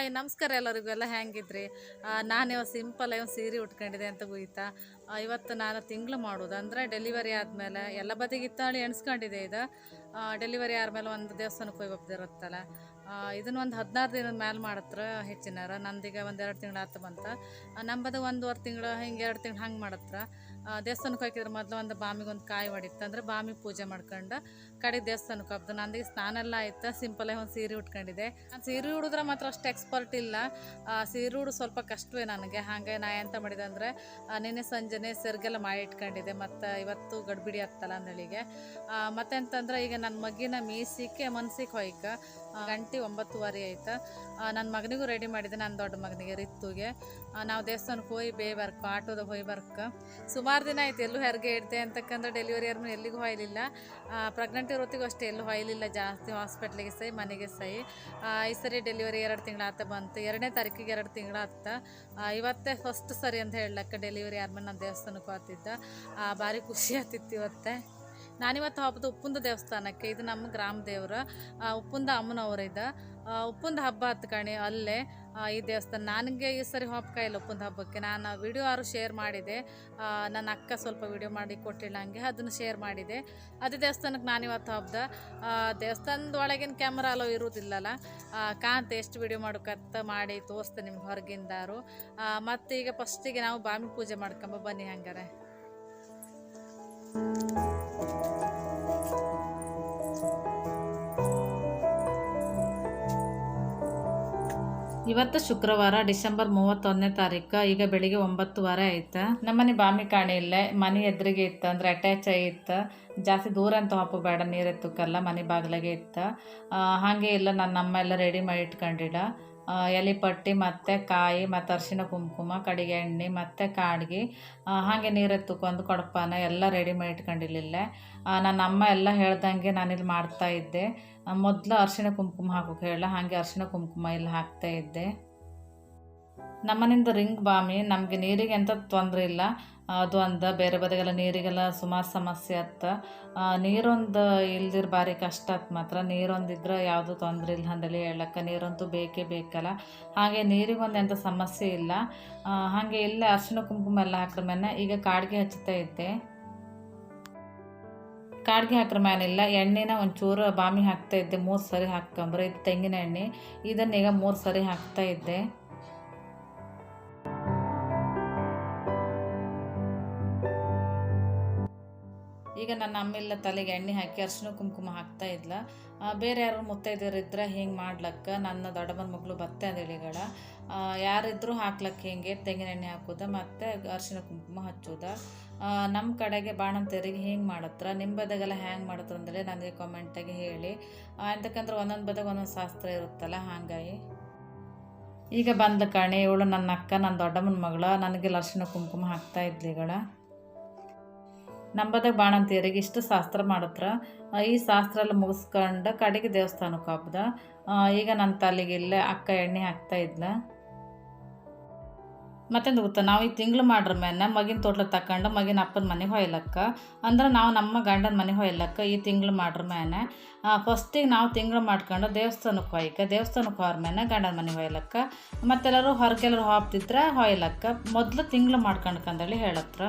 Hi ನಮಸ್ಕಾರ ಎಲ್ಲರಿಗೂ. ಎಲ್ಲ ಹೆಂಗಿದ್ರಿ? ನಾನು ಸಿಂಪಲ್ ಒಂದು ಸೀರೆ ಉಟ್ಕೊಂಡಿದ್ದೆ ಅಂತ ಗೊತ್ತಾ. ಇವತ್ತು ನಾನು ತಿಂಗಳು ಮಾಡೋದು ಅಂದರೆ ಡೆಲಿವರಿ ಆದಮೇಲೆ ಎಲ್ಲ ಬದಿಗೆ ಇತ್ತಾಳಿ ಎಣಿಸ್ಕೊಂಡಿದ್ದೆ. ಇದು ಡೆಲಿವರಿ ಆದಮೇಲೆ ಒಂದು ದೇವಸ್ಥಾನಕ್ಕೆ ಹೋಗಿ ಒಪ್ದಿರುತ್ತಲ್ಲ, ಇದನ್ನು ಒಂದು 16 ದಿನದ ಮೇಲೆ ಮಾಡತ್ರ ಹೆಚ್ಚಿನಾರ. ನಂದೀಗ ಒಂದು 2 ತಿಂಗಳು ಆತ ಬಂತ. ನಂಬದು 1.5 ತಿಂಗಳು ಹಿಂಗೆ 2 ತಿಂಗಳು ಹಂಗೆ ಮಾಡತ್ರ. ದೇವಸ್ಥಾನಕ್ಕೆ ಹೋಗಿದ್ರೆ ಮೊದಲು ಒಂದು ಬಾಮಿಗೆ ಒಂದು ಕಾಯಿ ಹೊಡಿತ್ತು ಅಂದರೆ ಬಾಮಿಗೆ ಪೂಜೆ ಮಾಡ್ಕೊಂಡು ಕಡೆಗೆ ದೇವಸ್ಥಾನಕ್ಕೆ ಹೋಗ್ದು. ನಂದೀಗ ಸ್ನಾನ ಎಲ್ಲ ಆಯ್ತು. ಸಿಂಪಲಾಗಿ ಒಂದು ಸೀರೆ ಉಟ್ಕೊಂಡಿದ್ದೆ. ನಾನು ಸೀರೆ ಉಡಿದ್ರೆ ಮಾತ್ರ ಅಷ್ಟು ಎಕ್ಸ್ಪರ್ಟ್ ಇಲ್ಲ. ಸೀರೆ ಉಡು ಸ್ವಲ್ಪ ಕಷ್ಟವೇ ನನಗೆ. ಹಾಗೆ ನಾ ಎಂತ ಮಾಡಿದೆ ಅಂದರೆ ನಿನ್ನೆ ಸಂಜೆನೆ ಸೆರ್ಗೆಲ್ಲ ಮಾಡಿ ಇಟ್ಕೊಂಡಿದ್ದೆ. ಮತ್ತು ಇವತ್ತು ಗಡ್ಬಿಡಿ ಆಗ್ತಲ್ಲ ಅಂದಳಿಗೆ. ಮತ್ತೆಂತಂದ್ರೆ ಈಗ ನನ್ನ ಮಗಿನ ಮೀಸಿಕೆ ಮನ್ಸಿಗೆ ಹೋಯ್ಕ ಗಂಟೆ 9:15 ಆಯ್ತು. ನನ್ನ ಮಗನಿಗೂ ರೆಡಿ ಮಾಡಿದ್ದೆ, ನನ್ನ ದೊಡ್ಡ ಮಗನಿಗೆ ರಿತ್ತುಗೆ. ನಾವು ದೇವಸ್ಥಾನಕ್ಕೆ ಹೋಗಿ ಬರ್ಕ ಆಟೋದಾಗ ಹೋಗಿ ಬರ್ಕ ಸುಮಾರು ದಿನ ಆಯ್ತು. ಎಲ್ಲೂ ಹೆರಿಗೆ ಇಡ್ದೆ ಅಂತಕ್ಕಂದ್ರೆ ಡೆಲಿವರಿ ಆದ್ಮೇಲೆ ಎಲ್ಲಿಗೂ ಹೊಯ್ಲಿಲ್ಲ. ಪ್ರೆಗ್ನೆಂಟ್ ಇರೋತ್ತಿಗೂ ಅಷ್ಟೇ ಎಲ್ಲೂ ಹೊಯ್ಲಿಲ್ಲ ಜಾಸ್ತಿ. ಹಾಸ್ಪಿಟ್ಲಿಗೆ ಸೈ ಮನೆಗೆ ಸೈ. ಈ ಸರಿ ಡೆಲಿವರಿ 2 ತಿಂಗಳು ಆತ ಬಂತು. 2ನೇ ತಾರೀಕಿಗೆ 2 ತಿಂಗಳು ಆತ. ಇವತ್ತೇ ಫಸ್ಟ್ ಸರಿ ಅಂತ ಹೇಳಕ್ಕ ಡೆಲಿವರಿ ಆದ್ಮೇಲೆ ನಾನು ದೇವಸ್ಥಾನಕ್ಕೆ ಹೋಗ್ತಿದ್ದ. ಭಾರಿ ಖುಷಿ ಆಗ್ತಿತ್ತು ಇವತ್ತೇ. ನಾನಿವತ್ತು ಹಬ್ಬದ ಉಪ್ಪುಂದ ದೇವಸ್ಥಾನಕ್ಕೆ. ಇದು ನಮ್ಮ ಗ್ರಾಮ ದೇವರು, ಉಪ್ಪುಂದ ಅಮ್ಮನವರಿದ್ದ. ಉಪ್ಪುಂದ ಹಬ್ಬ ಹತ್ತು ಕಣಿ ಅಲ್ಲೇ ಈ ದೇವಸ್ಥಾನ. ನನಗೆ ಈ ಸರಿ ಇಲ್ಲ ಉಪ್ಪುಂದ ಹಬ್ಬಕ್ಕೆ. ನಾನು ವಿಡಿಯೋ ಶೇರ್ ಮಾಡಿದೆ. ನನ್ನ ಅಕ್ಕ ಸ್ವಲ್ಪ ವಿಡಿಯೋ ಮಾಡಿ ಕೊಟ್ಟಿಲ್ಲ, ಹಂಗೆ ಅದನ್ನು ಶೇರ್ ಮಾಡಿದೆ. ಅದೇ ದೇವಸ್ಥಾನಕ್ಕೆ ನಾನಿವತ್ತು ಹಬ್ಬದ. ದೇವಸ್ಥಾನದ ಒಳಗಿನ ಕ್ಯಾಮ್ರಾ ಅಲೋ ಇರುವುದಿಲ್ಲಲ್ಲ, ಕಾಂತ ಎಷ್ಟು ವಿಡಿಯೋ ಮಾಡೋಕತ್ತ ಮಾಡಿ ತೋರಿಸ್ತೆ ನಿಮ್ಗೆ ಹೊರಗಿಂದಾರು. ಮತ್ತು ಈಗ ಫಸ್ಟಿಗೆ ನಾವು ಬಾಮಿ ಪೂಜೆ ಮಾಡ್ಕೊಂಬ ಬನ್ನಿ ಹಂಗಾರೆ. ಇವತ್ತು ಶುಕ್ರವಾರ ಡಿಸೆಂಬರ್ 31ನೇ ತಾರೀಕು. ಈಗ ಬೆಳಿಗ್ಗೆ 9:15 ಆಯ್ತು. ನಮ್ಮನೆ ಬಾಮಿ ಕಾಣಿ ಇಲ್ಲೇ ಮನೆ ಎದುರಿಗೆ ಇತ್ತು, ಅಂದರೆ ಅಟ್ಯಾಚ್ ಆಗಿತ್ತು. ಜಾಸ್ತಿ ದೂರ ಅಂತ ಹಾಕಬೇಡ, ನೀರು ಎತ್ತಕ್ಕಲ್ಲ, ಮನೆ ಬಾಗಿಲಾಗೆ ಇತ್ತು. ಹಾಗೆ ಇಲ್ಲ ನಮ್ಮ ಎಲ್ಲ ರೆಡಿ ಮಾಡಿ ಇಟ್ಕೊಂಡಿಡ. ಎಲೆ ಪಟ್ಟಿ ಮತ್ತು ಕಾಯಿ ಮತ್ತು ಅರಿಶಿನ ಕುಂಕುಮ ಕಡೆಗೆ ಎಣ್ಣೆ ಮತ್ತು ಕಾಡ್ಗೆ ಹಾಗೆ ನೀರು ಎತ್ತಕೊಂಡು ಕೊಡಪಾನ ಎಲ್ಲ ರೆಡಿ ಮಾಡಿ ಇಟ್ಕೊಂಡಿರಲಿಲ್ಲ. ನನ್ನ ಅಮ್ಮ ಎಲ್ಲ ಹೇಳ್ದಂಗೆ ನಾನಿಲ್ಲಿ ಮಾಡ್ತಾಯಿದ್ದೆ. ಮೊದಲು ಅರಿಶಿನ ಕುಂಕುಮ ಹಾಕೋಕೆ ಹೇಳ, ಹಾಗೆ ಅರಿಶಿನ ಕುಂಕುಮ ಇಲ್ಲಿ ಹಾಕ್ತಾಯಿದ್ದೆ. ನಮ್ಮನಿಂದ ರಿಂಗ್ ಬಾಮಿ. ನಮಗೆ ನೀರಿಗೆ ಎಂಥ ತೊಂದರೆ ಇಲ್ಲ. ಅದು ಅಂದ ಬೇರೆ ಬದಿಗೆಲ್ಲ ನೀರಿಗೆಲ್ಲ ಸುಮಾರು ಸಮಸ್ಯೆ ಆತ್ತ. ನೀರೊಂದು ಇಲ್ದಿರ ಭಾರಿ ಕಷ್ಟ ಆತ್. ಮಾತ್ರ ನೀರೊಂದಿದ್ರೆ ಯಾವುದೂ ತೊಂದರೆ ಇಲ್ಲ ಅಂದೇಳಿ ಹೇಳಕ್ಕೆ. ನೀರಂತೂ ಬೇಕೇ ಬೇಕಲ್ಲ. ಹಾಗೆ ನೀರಿಗೊಂದು ಎಂಥ ಸಮಸ್ಯೆ ಇಲ್ಲ. ಹಾಗೆ ಇಲ್ಲೇ ಅರಿಶಿನ ಕುಂಕುಮ ಎಲ್ಲ ಹಾಕ್ರ ಮೇಲೆ ಈಗ ಕಾಡ್ಗೆ ಹಚ್ಚುತ್ತಾ ಇದ್ದೆ. ಕಾಡ್ಗೆ ಹಾಕ್ರ ಮೇನಿಲ್ಲ, ಎಣ್ಣೆನ ಒಂಚೂರು ಬಾಮಿ ಹಾಕ್ತಾ ಇದ್ದೆ. 3 ಸರಿ ಹಾಕ್ಕೊಂಬ್ರೆ. ಇದು ತೆಂಗಿನ ಎಣ್ಣೆ, ಇದನ್ನೀಗ 3 ಸರಿ ಹಾಕ್ತಾ ಇದ್ದೆ. ಈಗ ನನ್ನ ಅಮ್ಮೆಲ್ಲ ತಲೆಗೆ ಎಣ್ಣೆ ಹಾಕಿ ಅರಿಶಿನ ಕುಂಕುಮ ಹಾಕ್ತಾ ಇದ್ಲ. ಬೇರೆ ಯಾರು ಮುತ್ತೈದರಿದ್ರೆ ಹಿಂಗೆ ಮಾಡ್ಲಕ್ಕೆ. ನನ್ನ ದೊಡ್ಡಮ್ಮನ ಮಗಳು ಬತ್ತೆ ಅಂದೇಳಿಗಳ ಯಾರಿದ್ರೂ ಹಾಕ್ಲಕ್ಕೆ ಹಿಂಗೆ ತೆಂಗಿನ ಎಣ್ಣೆ ಹಾಕೋದು ಮತ್ತು ಅರಿಶಿನ ಕುಂಕುಮ ಹಚ್ಚೋದ. ನಮ್ಮ ಕಡೆಗೆ ಬಾಣಂತಿಯರಿಗೆ ಹಿಂಗೆ ಮಾಡತ್ರ. ನಿಮ್ಮ ಬದಾಗೆಲ್ಲ ಹ್ಯಾಂಗೆ ಮಾಡತ್ರ ಅಂದೇಳಿ ನನಗೆ ಕಾಮೆಂಟಾಗಿ ಹೇಳಿ. ಎಂತಕ್ಕಂದ್ರೆ ಒಂದೊಂದು ಬದಾಗ ಒಂದೊಂದು ಶಾಸ್ತ್ರ ಇರುತ್ತಲ್ಲ, ಹಾಗಾಗಿ. ಈಗ ಬಂದ ಕಣೆ ಇವಳು ನನ್ನ ಅಕ್ಕ, ನನ್ನ ದೊಡ್ಡಮ್ಮನ ಮಗಳ. ನನಗೆಲ್ಲ ಅರಿಶಿನ ಕುಂಕುಮ ಹಾಕ್ತಾ ಇದ್ಲಿಗಳ. ನಂಬದಾಗ ಬಾಣಂತಿಯರಿಗೆ ಇಷ್ಟು ಶಾಸ್ತ್ರ ಮಾಡತ್ರ. ಈ ಶಾಸ್ತ್ರ ಎಲ್ಲ ಮುಗಿಸ್ಕೊಂಡು ಕಡೆಗೆ ದೇವಸ್ಥಾನಕ್ಕೆ ಹಬ್ಬದ. ಈಗ ನನ್ನ ತಲೆಗೆ ಇಲ್ಲೇ ಅಕ್ಕ ಎಣ್ಣೆ ಹಾಕ್ತಾ ಇದ್ಲ. ಮತ್ತೆಂದು ಗೊತ್ತಾ, ನಾವು ಈ ತಿಂಗಳು ಮಾಡ್ರ ಮೇಲೆ ಮಗಿನ ತೋಟ್ಲ ತಗೊಂಡು ಮಗಿನ ಅಪ್ಪನ ಮನೆಗೆ ಹೊಯ್ಲಕ್ಕ. ಅಂದ್ರೆ ನಾವು ನಮ್ಮ ಗಂಡನ ಮನೆಗೆ ಹೊಯ್ಲಕ್ಕ ಈ ತಿಂಗಳು ಮಾಡ್ರ ಮೇಲೆ. ಫಸ್ಟಿಗೆ ನಾವು ತಿಂಗಳು ಮಾಡ್ಕೊಂಡು ದೇವಸ್ಥಾನಕ್ಕೆ ಹೊಯ್ಕ, ದೇವಸ್ಥಾನಕ್ಕೆ ಹೋರ ಮೇಲೆ ಗಂಡನ ಮನೆಗೆ ಹೊಯ್ಲಕ್ಕ. ಮತ್ತೆಲ್ಲರೂ ಹೊರಗೆಲ್ಲರೂ ಹಾಪ್ತಿದ್ರೆ ಹೊಯ್ಲಕ್ಕ. ಮೊದಲು ತಿಂಗಳು ಮಾಡ್ಕೊಂಡ್ಕಂದೇಳಿ ಹೇಳತ್ರ.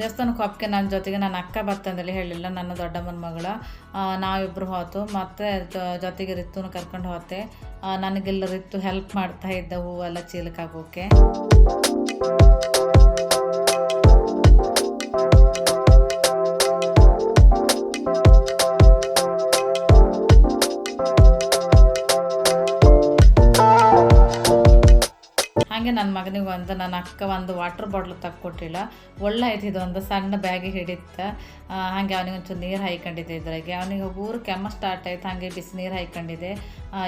ದೇವಸ್ಥಾನಕ್ಕೆ ಹೋಗಕ್ಕೆ ನನ್ನ ಜೊತೆಗೆ ನನ್ನ ಅಕ್ಕ ಬರ್ತಂದೇಳಿ ಹೇಳಿಲ್ಲ, ನನ್ನ ದೊಡ್ಡಮ್ಮನ ಮಗಳ. ನಾವಿಬ್ಬರು ಹೋತು, ಮತ್ತು ಜೊತೆಗೆ ರಿತ್ತುನು ಕರ್ಕೊಂಡು ಹೋತೆ. ನನಗೆಲ್ಲ ರಿತ್ತು ಹೆಲ್ಪ್ ಮಾಡ್ತಾ ಇದ್ದ ಹೂವೆಲ್ಲ ಚೀಲಕ್ಕೆ ಹಾಕೋಕ್ಕೆ. ಹಾಗೆ ನನ್ನ ಮಗನಿಗೆ ನನ್ನ ಅಕ್ಕ ಒಂದು ವಾಟರ್ ಬಾಟ್ಲ್ ತಕ್ಕೊಟ್ಟಿಲ್ಲ. ಒಳ್ಳೆ ಆಯ್ತು, ಇದು ಒಂದು ಸಣ್ಣ ಬ್ಯಾಗಿಗೆ ಹಿಡಿತ್ತು. ಹಾಗೆ ಅವನಿಗೆ ಒಂಚೂರು ನೀರು ಹಾಯ್ಕೊಂಡಿದ್ದೆ ಇದ್ರಾಗೆ. ಅವನಿಗೆ ಊರು ಕೆಮ್ಮ ಸ್ಟಾರ್ಟ್ ಆಯ್ತು, ಹಾಗೆ ಬಿಸಿ ನೀರು ಹಾಯ್ಕೊಂಡಿದ್ದೆ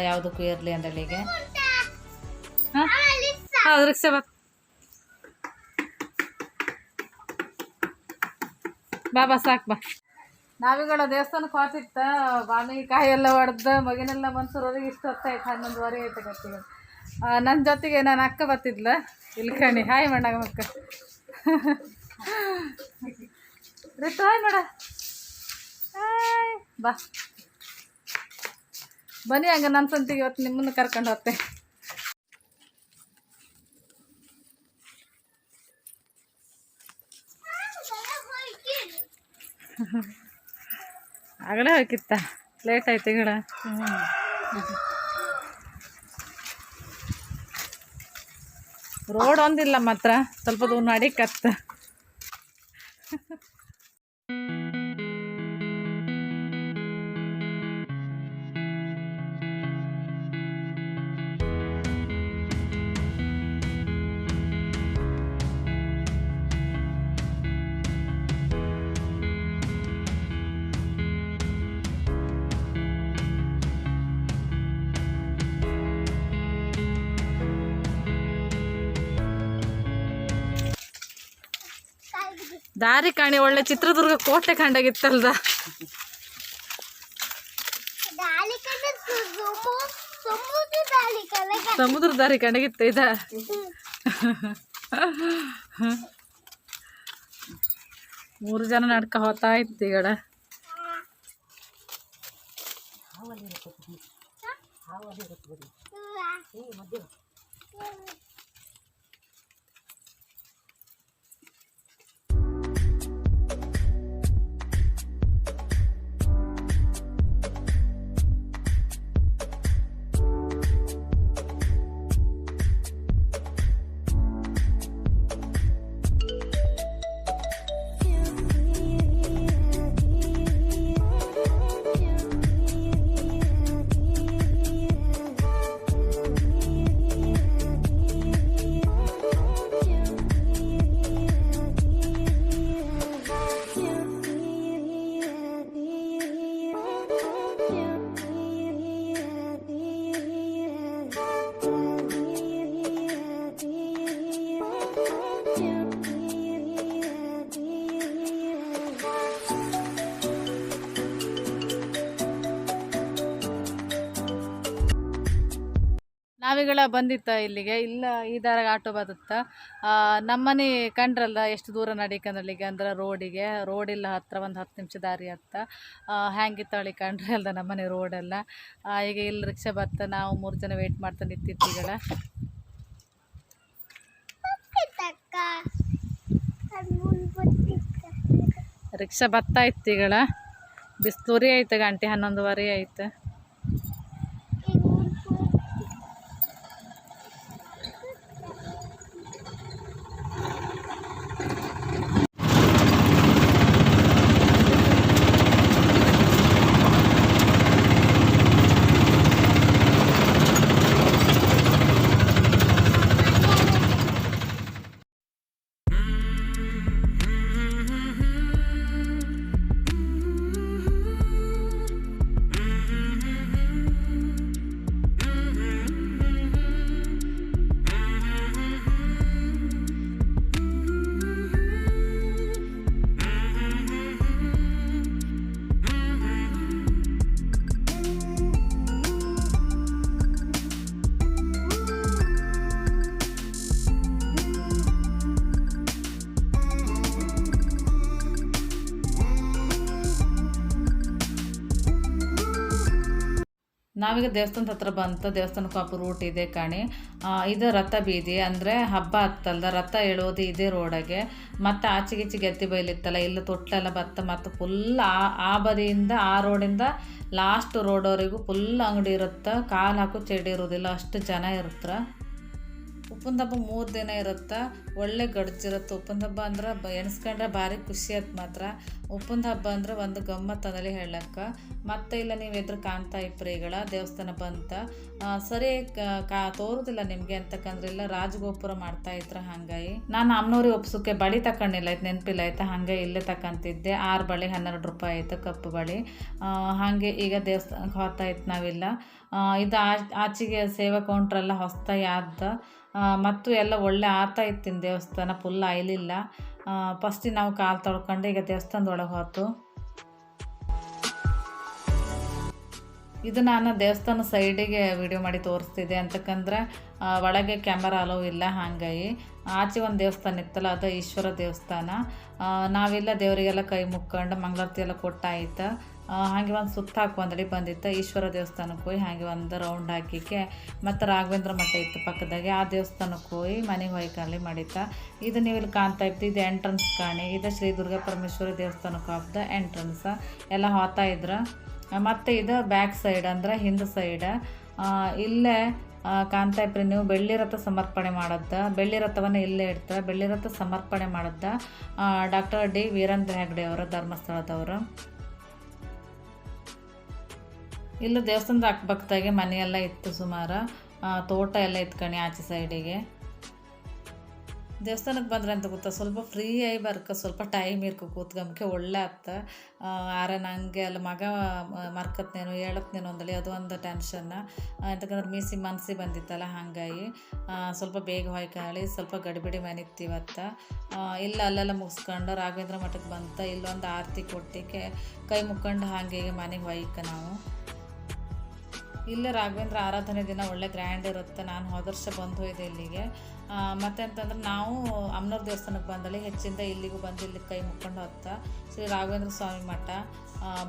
ಯಾವುದಕ್ಕೂ ಇರಲಿ ಅಂದಳಿಗೆ. ಹೌದು, ರಿಕ್ಷಾ ಬಾ ಸಾಕು ಬಾ. ನಾವಿಗಳ ದೇವಸ್ಥಾನಕ್ಕೆ ಹೋತಿತ್ತ, ಬಾಣಿಕಾಯಿ ಎಲ್ಲ ಹೊಡೆದ ಮಗನೆಲ್ಲ ಮನ್ಸೂರವ್ರಿಗೆ ಇಷ್ಟು ಹೊತ್ತಾಯ್ತು, 11:30 ಆಯ್ತು ಗಟ್ಟಿಗೆ. ನನ್ನ ಜೊತೆಗೆ ನನ್ನ ಅಕ್ಕ ಬರ್ತಿದ್ಲ ಇಲ್ಲಿ ಕಣಿ. ಹಾಯ್ ಮಾಡಾಗ ಮಕ್ಕ ರಿತು, ಹಾಯ್ ಮಾಡ. ಹಾಯ್ ಬಾ ಬನ್ನಿ, ಹಂಗೆ ನನ್ನ ಸಂತಿಗೆ ಇವತ್ತು ನಿಮ್ಮನ್ನು ಕರ್ಕೊಂಡು ಹೋಗ್ತೆ. ಆಗಲೇ ಹೋಗಿತ್ತ, ಲೇಟ್ ಆಯ್ತು ಈಗ. ರೋಡ್ ಒಂದಿಲ್ಲ ಮಾತ್ರ, ಸ್ವಲ್ಪ ದೂರ ನಡಿಕತ್ತ. ದಾರಿ ಕಾಣಿ, ಒಳ್ಳೆ ಚಿತ್ರದುರ್ಗ ಕೋಟೆ ಕಂಡಾಗಿತ್ತಲ್ದ. ಸಮುದ್ರ ದಾರಿ ಕಂಡಾಗಿತ್ತ ಇದ. ಮೂರು ಜನ ನಡ್ಕ ಹೋಗ್ತಾ ಇತ್ತು ಈಗಡ. ನಾವಿಗಳ ಬಂದಿತ್ತ ಇಲ್ಲಿಗೆ. ಇಲ್ಲ ಈ ದಾರಾಗ ಆಟೋ ಬದುತ್ತ. ನಮ್ಮನೆ ಕಂಡ್ರಲ್ಲ ಎಷ್ಟು ದೂರ ನಡೀಕಂದ್ರಲ್ಲಿಗೆ ಅಂದ್ರೆ ರೋಡಿಲ್ಲ, ಹತ್ರ ಒಂದು 10 ನಿಮಿಷ ದಾರಿ ಹತ್ತ. ಹ್ಯಾಂಗಿತ್ತಳಿ ಕಂಡ್ರೆ ಅಲ್ದ ನಮ್ಮನೆ ರೋಡೆಲ್ಲ. ಈಗ ಇಲ್ಲಿ ರಿಕ್ಷಾ ಬತ್ತ, ನಾವು 3 ಜನ ವೇಟ್ ಮಾಡ್ತಾ ನಿಂತಿತ್ತೀಗಳ. ರಿಕ್ಷಾ ಬತ್ತಾ ಇತ್ತೀಗಳ. ಬಿಸ್ಲೂರಿ ಆಯ್ತು, ಗಂಟೆ 11:30 ಆಯ್ತು. ನಾವೀಗ ದೇವಸ್ಥಾನದ ಹತ್ರ ಬಂತು. ದೇವಸ್ಥಾನಕ್ಕೆ ವಾಪಸ್ ರೂಟ್ ಇದೆ ಕಾಣಿ. ಇದು ರಥ ಬೀದಿ, ಅಂದರೆ ಹಬ್ಬ ಹತ್ತಲ್ದ ರಥ ಎಳೋದು ಇದೇ ರೋಡಾಗೆ. ಮತ್ತು ಆಚೆಗೀಚೆಗೆ ಎತ್ತಿ ಬೈಲಿತ್ತಲ್ಲ, ಇಲ್ಲಿ ತೊಟ್ಲೆಲ್ಲ ಬತ್ತ ಮತ್ತು ಫುಲ್ ಆ ಬದಿಯಿಂದ ಆ ರೋಡಿಂದ ಲಾಸ್ಟ್ ರೋಡವರೆಗೂ ಫುಲ್ ಅಂಗಡಿ ಇರುತ್ತೆ. ಕಾಲು ಹಾಕೋ ಚಡಿ ಇರೋದಿಲ್ಲ, ಅಷ್ಟು ಜನ ಇರ್ತಾರೆ. ಉಪ್ಪಿನ ಹಬ್ಬ 3 ದಿನ ಇರುತ್ತೆ. ಒಳ್ಳೆ ಗಡ್ಜಿರುತ್ತೆ. ಉಪ್ಪಿನ ಹಬ್ಬ ಅಂದ್ರೆ ಎಣಿಸ್ಕೊಂಡ್ರೆ ಭಾರಿ ಖುಷಿ ಆಯ್ತು ಮಾತ್ರ. ಉಪ್ಪಿನ ಹಬ್ಬ ಅಂದ್ರೆ ಒಂದು ಗಮ್ಮತ್ತು ಅನ್ನಲಿ ಹೇಳಕ್ಕೆ. ಮತ್ತೆ ಇಲ್ಲ ನೀವು ಎದುರು ಕಾಣ್ತಾ ಇಪ್ರಿಗಳ ದೇವಸ್ಥಾನ ಬಂತ ಸರಿ ತೋರುದಿಲ್ಲ ನಿಮಗೆ ಅಂತಕಂದ್ರೆ ಇಲ್ಲ ರಾಜಗೋಪುರ ಮಾಡ್ತಾಯಿದ್ರು. ಹಾಗಾಗಿ ನಾನು ಅಮ್ಮನವ್ರಿಗೆ ಒಪ್ಸೋಕ್ಕೆ ಬಳಿ ತಗೊಂಡಿಲ್ಲ ಆಯ್ತು, ನೆನಪಿಲ್ಲ ಆಯ್ತಾ. ಹಾಗೆ ಇಲ್ಲೇ ತಗೊಂತಿದ್ದೆ. 6 ಬಳಿ 12 ರೂಪಾಯಿ ಆಯ್ತು, ಕಪ್ಪು ಬಳಿ. ಹಾಗೆ ಈಗ ದೇವಸ್ಥಾನಕ್ಕೆ ಹೋಗ್ತಾ ಇತ್ತು ನಾವಿಲ್ಲ. ಇದು ಆಚೆಗೆ ಸೇವಾ ಕೌಂಟ್ರೆಲ್ಲ ಹೊಸ್ತಾಗಿ ಆದ ಮತ್ತು ಎಲ್ಲ ಒಳ್ಳೆ ಆತ ಇತ್ತಿನ ದೇವಸ್ಥಾನ, ಫುಲ್ ಆಯ್ಲಿಲ್ಲ. ಫಸ್ಟಿಗೆ ನಾವು ಕಾಲು ತೊಳ್ಕೊಂಡು ಈಗ ದೇವಸ್ಥಾನದೊಳಗೆ ಹೋತು. ಇದು ನಾನು ದೇವಸ್ಥಾನ ಸೈಡಿಗೆ ವಿಡಿಯೋ ಮಾಡಿ ತೋರಿಸ್ತಿದ್ದೆ ಅಂತಕಂದ್ರೆ ಒಳಗೆ ಕ್ಯಾಮರಾ ಅಲೋ ಇಲ್ಲ. ಹಾಗಾಗಿ ಆಚೆ ಒಂದು ದೇವಸ್ಥಾನ ಇತ್ತಲ್ಲ, ಅದು ಈಶ್ವರ ದೇವಸ್ಥಾನ. ನಾವೆಲ್ಲ ದೇವರಿಗೆಲ್ಲ ಕೈ ಮುಕ್ಕೊಂಡು ಮಂಗಳಾರತಿ ಎಲ್ಲ ಕೊಟ್ಟಾಯ್ತು. ಹಾಗೆ ಒಂದು ಸುತ್ತ ಹಾಕಿ ಬಂದಿತ್ತು ಈಶ್ವರ ದೇವಸ್ಥಾನಕ್ಕೆ ಹೋಗಿ. ಹಾಗೆ ಒಂದು ರೌಂಡ್ ಹಾಕಿಕ್ಕೆ ಮತ್ತು ರಾಘವೇಂದ್ರ ಮಠ ಇತ್ತು ಪಕ್ಕದಾಗೆ, ಆ ದೇವಸ್ಥಾನಕ್ಕೆ ಹೋಗಿ ಮನೆಗೆ ಹೋಯ್ಕಲ್ಲಿ ಮಾಡಿತ್ತ. ಇದು ನೀವು ಇಲ್ಲಿ ಕಾಣ್ತಾ ಇತ್ತು, ಇದು ಎಂಟ್ರೆನ್ಸ್ ಕಾಣಿ. ಇದು ಶ್ರೀ ದುರ್ಗಾ ಪರಮೇಶ್ವರಿ ದೇವಸ್ಥಾನಕ್ಕೆ ಹೋಗ್ದ ಎಂಟ್ರೆನ್ಸ್ ಎಲ್ಲ ಹೋಗ್ತಾ ಇದ್ರು. ಮತ್ತು ಇದು ಬ್ಯಾಕ್ ಸೈಡ್ ಅಂದರೆ ಹಿಂದೆ ಸೈಡ್ ಇಲ್ಲೇ ಕಾಣ್ತಾ ಇಪ್ರಿ ನೀವು ಬೆಳ್ಳಿ ರಥ ಸಮರ್ಪಣೆ ಮಾಡದ್ದ. ಬೆಳ್ಳಿ ರಥವನ್ನು ಇಲ್ಲೇ ಇಡ್ತಾರೆ. ಬೆಳ್ಳಿ ರಥ ಸಮರ್ಪಣೆ ಮಾಡದ್ದ ಡಾಕ್ಟರ್ ಡಿ ವೀರೇಂದ್ರ ಹೆಗ್ಡೆ ಅವರು, ಧರ್ಮಸ್ಥಳದವರು. ಇಲ್ಲ ದೇವಸ್ಥಾನದ ಅಕ್ಕಪಕ್ಕದಾಗೆ ಮನೆಯೆಲ್ಲ ಇತ್ತು, ಸುಮಾರು ತೋಟ ಎಲ್ಲ ಇತ್ಕಣಿ ಆಚೆ ಸೈಡಿಗೆ. ದೇವಸ್ಥಾನಕ್ಕೆ ಬಂದ್ರೆ ಅಂತ ಗೊತ್ತಾ, ಸ್ವಲ್ಪ ಫ್ರೀ ಆಗಿ ಬರ್ಕ ಸ್ವಲ್ಪ ಟೈಮ್ ಇರ್ಕೊ ಕೂತ್ಕೊಂಬಕ್ಕೆ ಒಳ್ಳೆ ಆತ. ಆರೆ ನನಗೆ ಅಲ್ಲಿ ಮಗ ಮರ್ಕತ್ನೇನು ಹೇಳತ್ನೇನು ಅಂದಳಿ ಅದು ಒಂದು ಟೆನ್ಷನ್ನ. ಯಾಕಂದ್ರೆ ಮನಸ್ಸಿ ಬಂದಿತ್ತಲ್ಲ, ಹಾಗಾಗಿ ಸ್ವಲ್ಪ ಬೇಗ ಹೊಯ್ಕಾಳಿ ಸ್ವಲ್ಪ ಗಡಿಬಿಡಿ ಮನಿತ್ತೀವತ್ತ. ಇಲ್ಲ ಅಲ್ಲೆಲ್ಲ ಮುಗಿಸ್ಕೊಂಡು ರಾಘವೇಂದ್ರ ಮಠಕ್ಕೆ ಬಂತ. ಇಲ್ಲೊಂದು ಆರತಿ ಕೊಟ್ಟಿಗೆ ಕೈ ಮುಕ್ಕೊಂಡು ಹಾಗೆ ಮನೆಗೆ ಹೊಯ್ಕ ನಾವು. ಇಲ್ಲೇ ರಾಘವೇಂದ್ರ ಆರಾಧನೆ ದಿನ ಒಳ್ಳೆ ಗ್ರ್ಯಾಂಡ್ ಇರುತ್ತೆ. ನಾನು ಹೋದ ವರ್ಷ ಬಂದು ಹೋಯ್ದೆ ಇಲ್ಲಿಗೆ. ಮತ್ತು ಅಂತಂದ್ರೆ ನಾವು ಅಮ್ಮನವ್ರ ದೇವಸ್ಥಾನಕ್ಕೆ ಬಂದಲ್ಲಿ ಹೆಚ್ಚಿಂದ ಇಲ್ಲಿಗೂ ಬಂದು ಇಲ್ಲಿಗೆ ಕೈ ಮುಕ್ಕೊಂಡು ಹೊತ್ತ ಶ್ರೀ ರಾಘವೇಂದ್ರ ಸ್ವಾಮಿ ಮಠ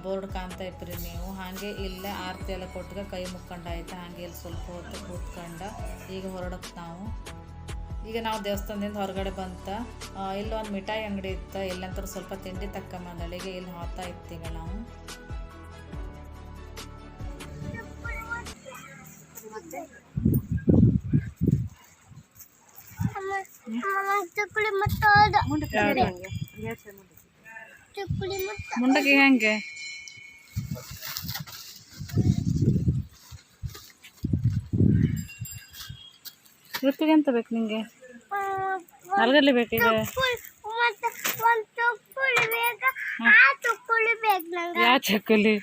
ಬೋರ್ಡ್ ಕಾಣ್ತಾ ಇರ್ತೀರಿ ನೀವು. ಹಾಗೆ ಇಲ್ಲೇ ಆರತಿ ಎಲ್ಲ ಕೊಟ್ಟಿಗೆ ಕೈ ಮುಕ್ಕೊಂಡು ಆಯ್ತು. ಹಾಗೆ ಇಲ್ಲಿ ಸ್ವಲ್ಪ ಹೊತ್ತು ಕೂತ್ಕೊಂಡು ಈಗ ಹೊರಡತ್ತೆ ನಾವು. ಈಗ ನಾವು ದೇವಸ್ಥಾನದಿಂದ ಹೊರಗಡೆ ಬಂತ. ಇಲ್ಲೊಂದು ಮಿಠಾಯಿ ಅಂಗಡಿ ಇತ್ತು, ಇಲ್ಲಂತರ ಸ್ವಲ್ಪ ತಿಂಡಿ ತಕ್ಕಂಬಂದಳಿಗೆ ಇಲ್ಲಿ ಹೋಗ್ತಾ ಇತ್ತೀಗ ನಾವು. ಮುಂಡಕ್ಕೆ ಹೆಂಗೆ ಋತುಗೆ ಎಂತ ಬೇಕು ನಿಂಗೆ? ಅಲ್ಗಡ್ಲೆ ಬೇಕೀಗ? ಯಾವ ಚಕ್ಕುಲಿ?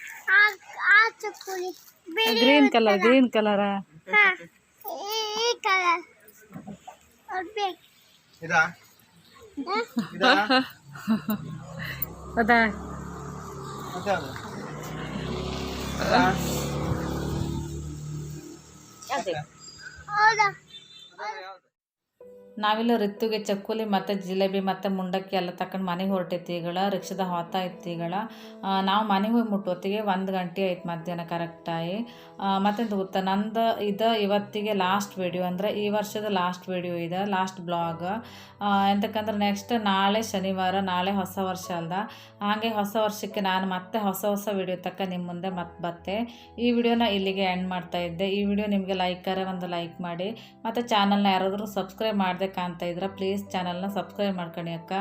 ಗ್ರೀನ್ ಕಲರಾ? ಅದಾ ನಾವಿಲ್ಲ ರಿತ್ತುಗೆ ಚಕ್ಕುಲಿ ಮತ್ತು ಜಿಲೇಬಿ ಮತ್ತು ಮುಂಡಕ್ಕಿ ಎಲ್ಲ ತಕೊಂಡು ಮನೆಗೆ ಹೊರಟೈತಿ. ಈಗಳ ರಿಕ್ಷಾದ ಹೋಗ್ತಾ ಇತ್ತು. ಈಗಳ ನಾವು ಮನೆಗೆ ಹೋಗಿ ಮುಟ್ಟೋತ್ತಿಗೆ 1 ಗಂಟೆ ಆಯ್ತು ಮಧ್ಯಾಹ್ನ ಕರೆಕ್ಟಾಗಿ. ಮತ್ತೆಂತ ಗೊತ್ತಾ, ನಂದು ಇದು ಇವತ್ತಿಗೆ ಲಾಸ್ಟ್ ವಿಡಿಯೋ, ಅಂದರೆ ಈ ವರ್ಷದ ಲಾಸ್ಟ್ ವಿಡಿಯೋ ಇದೆ, ಲಾಸ್ಟ್ ಬ್ಲಾಗ್. ಎಂತಕ್ಕಂದ್ರೆ ನೆಕ್ಸ್ಟ್ ನಾಳೆ ಶನಿವಾರ, ನಾಳೆ ಹೊಸ ವರ್ಷ ಅಲ್ದ. ಹಾಗೆ ಹೊಸ ವರ್ಷಕ್ಕೆ ನಾನು ಮತ್ತೆ ಹೊಸ ವಿಡಿಯೋ ತಕ್ಕ ನಿಮ್ಮ ಮುಂದೆ ಮತ್ತೆ ಬತ್ತೆ. ಈ ವಿಡಿಯೋನ ಇಲ್ಲಿಗೆ ಎಂಡ್ ಮಾಡ್ತಾ ಇದ್ದೆ. ಈ ವಿಡಿಯೋ ನಿಮಗೆ ಒಂದು ಲೈಕ್ ಮಾಡಿ, ಮತ್ತು ಚಾನಲ್ನ ಯಾರಾದರೂ ಸಬ್ಸ್ಕ್ರೈಬ್ ಮಾಡದೆ ಕಾಣ್ತಾ ಇದ್ರೆ ಪ್ಲೀಸ್ ಚಾನಲ್ನ ಸಬ್ಸ್ಕ್ರೈಬ್ ಮಾಡ್ಕೊಳ್ಳಿ ಅಕ್ಕ.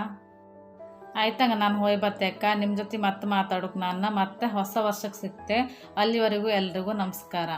ಆಯ್ತಂಗ ನಾನು ಹೋಗಿ ಬರ್ತೆ ಅಕ್ಕ. ನಿಮ್ಮ ಜೊತೆ ಮತ್ತೆ ಮಾತಾಡೋಕೆ ನಾನು ಮತ್ತೆ ಹೊಸ ವರ್ಷಕ್ಕೆ ಸಿಗ್ತೆ. ಅಲ್ಲಿವರೆಗೂ ಎಲ್ರಿಗೂ ನಮಸ್ಕಾರ.